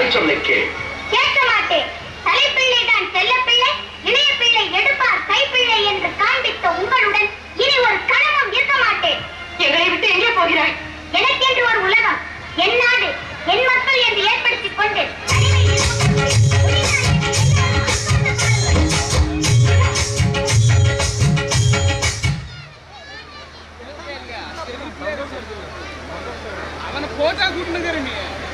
தாய் சொல்லை கேள். கேட்க மாட்டேன். தலைப்பிள்ளை தான் செல்லப்பிள்ளை, இளைய பிள்ளை எடுப்பார் கைப்பிள்ளை என்று காண்பித்த உங்களுடன் இனி ஒரு கணமும் இருக்க மாட்டேன். எங்களை விட்டு எங்கே போகிறாய்? எனக்கென்று ஒரு உலகம், என் நாடு, என் மக்கள் என்று ஏற்படுத்திக் கொண்டு அவனை போட்டா கூட்டுனுங்கிற நீ